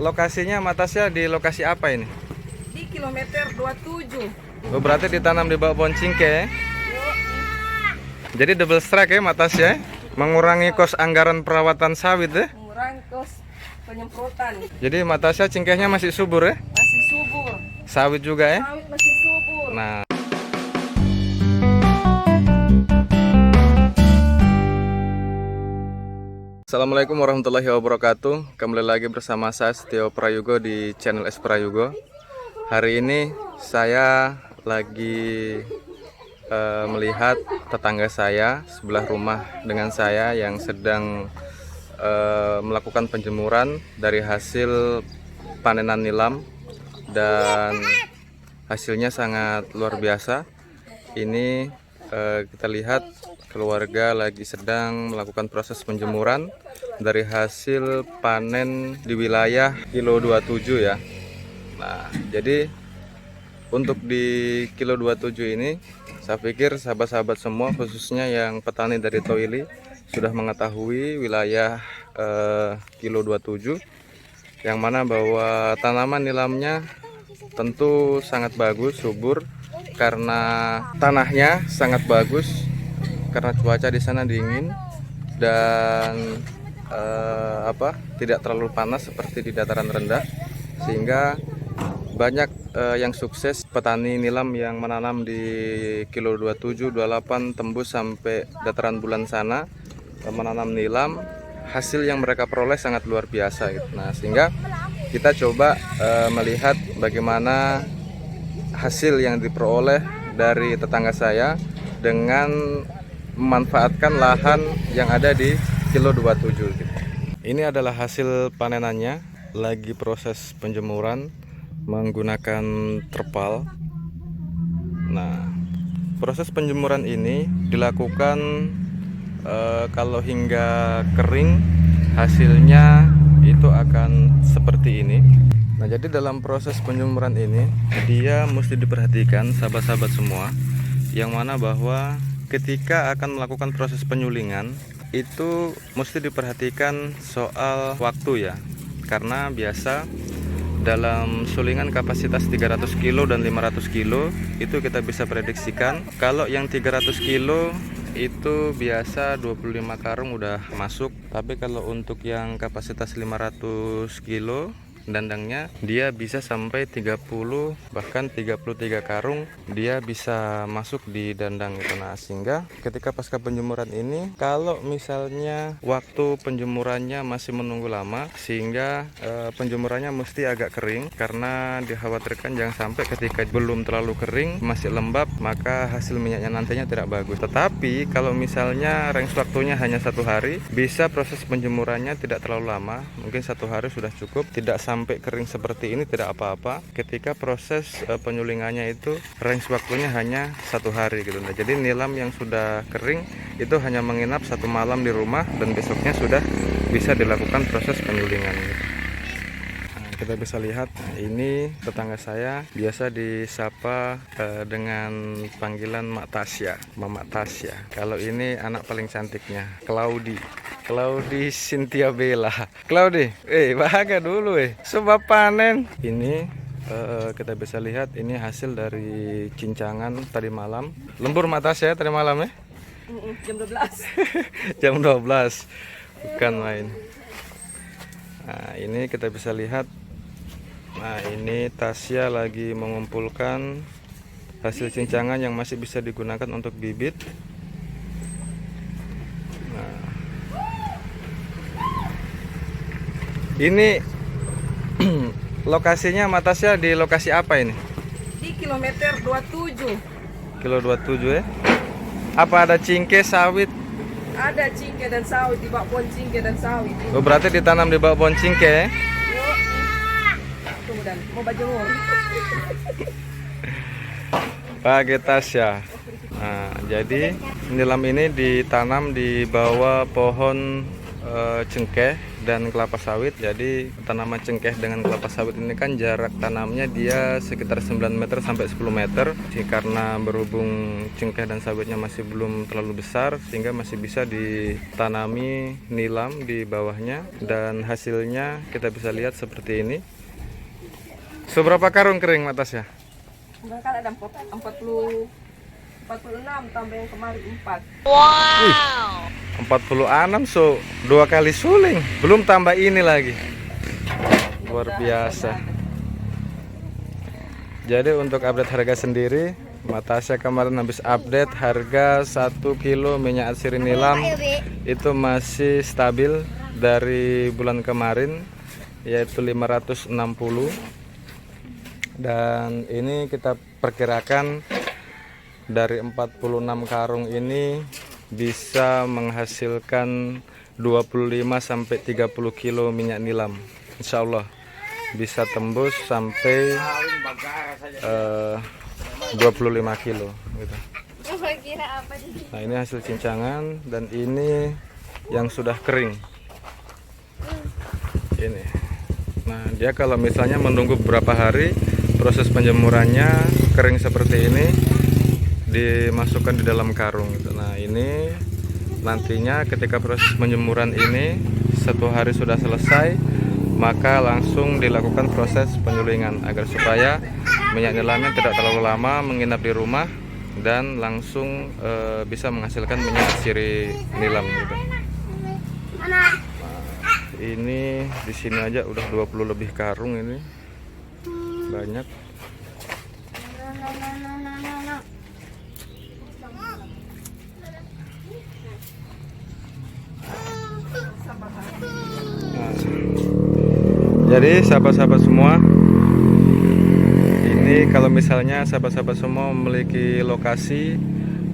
lokasinya Matasya di lokasi apa ini? Di kilometer 27. Oh, berarti ditanam di bawah pohon cingke ya? Jadi double strike ya Matasya ya? Mengurangi kos anggaran perawatan sawit ya? Mengurangi kos penyemprotan. Jadi Matasya cingkehnya masih subur ya? Masih subur. Sawit juga ya? Sawit masih subur. Nah, Assalamualaikum warahmatullahi wabarakatuh. Kembali lagi bersama saya Setio Prayogo di channel S Prayogo. Hari ini saya lagi melihat tetangga saya sebelah rumah dengan saya yang sedang melakukan penjemuran dari hasil panenan nilam, dan hasilnya sangat luar biasa. Ini kita lihat keluarga lagi sedang melakukan proses penjemuran dari hasil panen di wilayah kilo 27 ya. Nah, jadi untuk di kilo 27 ini saya pikir sahabat-sahabat semua, khususnya yang petani dari Toili, sudah mengetahui wilayah kilo 27, yang mana bahwa tanaman nilamnya tentu sangat bagus, subur, karena tanahnya sangat bagus, karena cuaca di sana dingin dan tidak terlalu panas seperti di dataran rendah, sehingga banyak yang sukses petani nilam yang menanam di kilo 27, 28 tembus sampai dataran bulan sana, menanam nilam, hasil yang mereka peroleh sangat luar biasa gitu. Nah, sehingga kita coba melihat bagaimana hasil yang diperoleh dari tetangga saya dengan memanfaatkan lahan yang ada di kilo 27 gitu. Ini adalah hasil panenannya, lagi proses penjemuran menggunakan terpal. Nah, proses penjemuran ini dilakukan kalau hingga kering, hasilnya itu akan seperti ini. Nah, jadi dalam proses penjemuran ini dia mesti diperhatikan sahabat-sahabat semua, yang mana bahwa ketika akan melakukan proses penyulingan itu mesti diperhatikan soal waktu ya, karena biasa dalam sulingan kapasitas 300 kilo dan 500 kilo itu kita bisa prediksikan kalau yang 300 kilo itu biasa 25 karung udah masuk, tapi kalau untuk yang kapasitas 500 kilo dandangnya dia bisa sampai 30 bahkan 33 karung dia bisa masuk di dandang itu. Nah, sehingga ketika pasca penjemuran ini, kalau misalnya waktu penjemurannya masih menunggu lama, sehingga penjemurannya mesti agak kering, karena dikhawatirkan jangan sampai ketika belum terlalu kering masih lembab, maka hasil minyaknya nantinya tidak bagus. Tetapi kalau misalnya range waktunya hanya 1 hari, bisa proses penjemurannya tidak terlalu lama, mungkin 1 hari sudah cukup, tidak sampai kering seperti ini tidak apa-apa. Ketika proses penyulingannya itu range waktunya hanya 1 hari gitu. Nah, jadi nilam yang sudah kering itu hanya menginap 1 malam di rumah dan besoknya sudah bisa dilakukan proses penyulingan gitu. Nah, kita bisa lihat, ini tetangga saya biasa disapa dengan panggilan Mak Tasya, Mama Tasya. Kalau ini anak paling cantiknya, Claudi Cynthia Bella. Claudi, bahagia dulu coba panen. Ini kita bisa lihat ini hasil dari cincangan tadi malam. Lembur Matas ya tadi malam ya? Jam 12. Jam 12. Bukan main. Nah, ini kita bisa lihat. Nah, ini Tasya lagi mengumpulkan hasil cincangan yang masih bisa digunakan untuk bibit. Ini lokasinya Matasya di lokasi apa ini? Di kilometer 27. Kilo 27 ya. Apa ada cingke, sawit? Ada cingke dan sawit di bawah pohon cingke dan sawit. Oh, berarti ditanam di bawah pohon cingke ya? Tunggu dan mau berjemur. Pakai Tasya. Nah, jadi nilam ini ditanam di bawah pohon cengkeh dan kelapa sawit. Jadi tanaman cengkeh dengan kelapa sawit ini kan jarak tanamnya dia sekitar 9 meter sampai 10 meter. Karena berhubung cengkeh dan sawitnya masih belum terlalu besar, sehingga masih bisa ditanami nilam di bawahnya. Dan hasilnya kita bisa lihat seperti ini. Seberapa karung kering Natasha? Bahkan ada 46 tambah yang kemarin 4. Wih, 46 so 2 kali suling, belum tambah ini lagi. Luar biasa. Jadi untuk update harga sendiri, Natasha kemarin habis update harga 1 kilo minyak atsiri nilam itu masih stabil dari bulan kemarin, yaitu 560. Dan ini kita perkirakan dari 46 karung ini bisa menghasilkan 25 sampai 30 kilo minyak nilam. Insya Allah bisa tembus sampai 25 kilo gitu. Nah, ini hasil cincangan dan ini yang sudah kering. Ini. Nah, dia kalau misalnya menunggu beberapa hari proses penjemurannya kering seperti ini, dimasukkan di dalam karung gitu. Nah, ini nantinya ketika proses penjemuran ini 1 hari sudah selesai, maka langsung dilakukan proses penyulingan agar supaya minyak nilamnya tidak terlalu lama menginap di rumah dan langsung bisa menghasilkan minyak atsiri nilam gitu. Nah, ini di sini aja udah 20 lebih karung ini. Banyak. Nah, jadi sahabat-sahabat semua, ini kalau misalnya sahabat-sahabat semua memiliki lokasi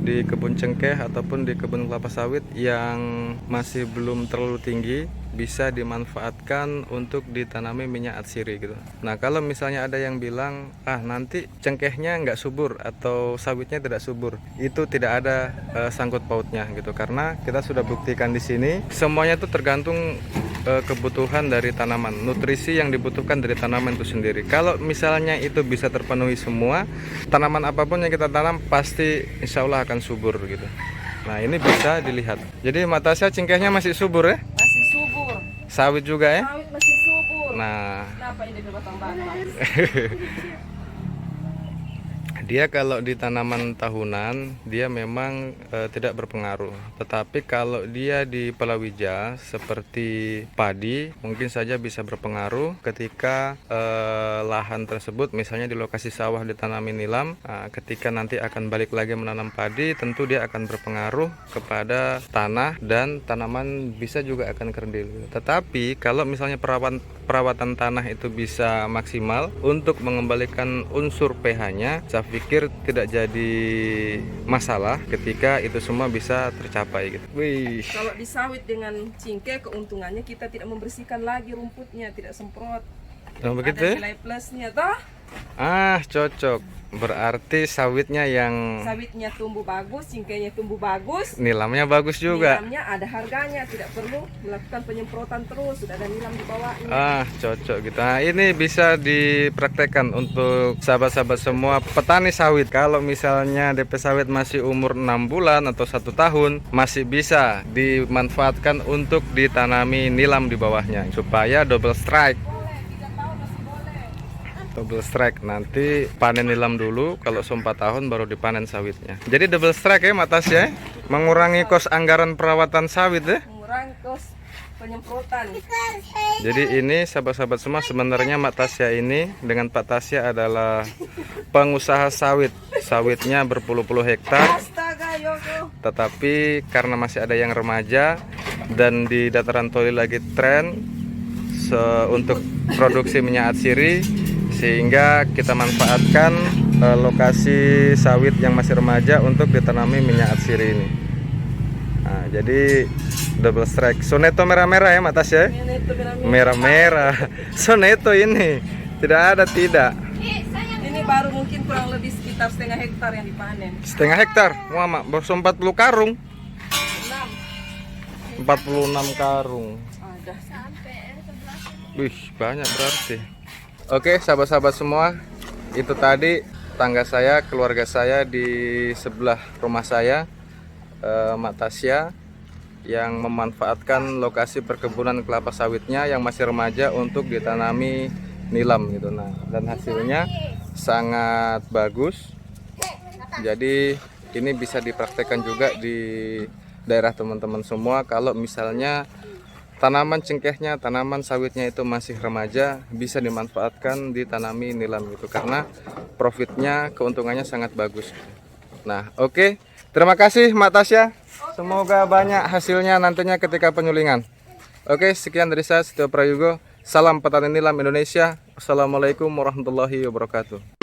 di kebun cengkeh ataupun di kebun kelapa sawit yang masih belum terlalu tinggi, bisa dimanfaatkan untuk ditanami minyak atsiri gitu. Nah, kalau misalnya ada yang bilang nanti cengkehnya nggak subur atau sawitnya tidak subur, itu tidak ada sangkut pautnya gitu, karena kita sudah buktikan di sini semuanya itu tergantung kebutuhan dari tanaman, nutrisi yang dibutuhkan dari tanaman itu sendiri. Kalau misalnya itu bisa terpenuhi semua, tanaman apapun yang kita tanam pasti insya Allah akan subur gitu. Nah, ini bisa dilihat. Jadi Natasha, cengkehnya masih subur ya? Masih subur. Sawit juga ya? Sawit masih subur. Nah, Kenapa ini berbatang-batang? dia kalau di tanaman tahunan dia memang tidak berpengaruh. Tetapi kalau dia di palawija seperti padi, mungkin saja bisa berpengaruh ketika lahan tersebut misalnya di lokasi sawah ditanami nilam. Ketika nanti akan balik lagi menanam padi, tentu dia akan berpengaruh kepada tanah dan tanaman bisa juga akan kerdil. Tetapi kalau misalnya perawatan tanah itu bisa maksimal untuk mengembalikan unsur pH-nya, saya pikir tidak jadi masalah ketika itu semua bisa tercapai gitu. Wih. Kalau di sawit dengan cengkeh, keuntungannya kita tidak membersihkan lagi rumputnya, tidak semprot. Oh, begitu Ada ya? nilai plusnya toh. Cocok. Berarti sawitnya yang Sawitnya tumbuh bagus, cengkehnya tumbuh bagus. nilamnya bagus juga. Nilamnya ada harganya, tidak perlu melakukan penyemprotan terus, sudah ada nilam di bawahnya. Cocok gitu. Nah, ini bisa dipraktekkan untuk sahabat-sahabat semua petani sawit. Kalau misalnya DP sawit masih umur 6 bulan atau 1 tahun, masih bisa dimanfaatkan untuk ditanami nilam di bawahnya supaya double strike. Double strike, nanti panen nilam dulu, kalau 4 tahun baru dipanen sawitnya. Jadi double strike ya Natasha, mengurangi kos anggaran perawatan sawit ya. Mengurangi kos penyemprotan. Jadi ini sahabat-sahabat semua, sebenarnya Natasha ini dengan Pak Tasya adalah pengusaha sawit. Sawitnya berpuluh-puluh hektar. Astaga, Yoko. Tetapi karena masih ada yang remaja dan di dataran Toli lagi tren untuk produksi minyak atsiri, sehingga kita manfaatkan lokasi sawit yang masih remaja untuk ditanami minyak atsiri ini. Nah, jadi double strike. Soneto merah-merah ya Natasha ya? Merah-merah. Soneto ini tidak. Ini baru mungkin kurang lebih sekitar setengah hektar yang dipanen. Setengah hektar. Wah, Mak, baru 40 karung. 46 karung. Udah. Wih, banyak berarti. Oke, sahabat-sahabat semua, itu tadi tangga saya, keluarga saya di sebelah rumah saya, Mak Tasya, yang memanfaatkan lokasi perkebunan kelapa sawitnya yang masih remaja untuk ditanami nilam gitu. Nah, dan hasilnya sangat bagus. Jadi ini bisa dipraktekkan juga di daerah teman-teman semua. Kalau misalnya tanaman cengkehnya, tanaman sawitnya itu masih remaja, bisa dimanfaatkan ditanami nilam gitu, karena profitnya, keuntungannya sangat bagus. Nah, oke. Terima kasih Mak Tasya. Semoga banyak hasilnya nantinya ketika penyulingan. Oke, sekian dari saya, Setio Prayogo. Salam petani nilam Indonesia. Assalamualaikum warahmatullahi wabarakatuh.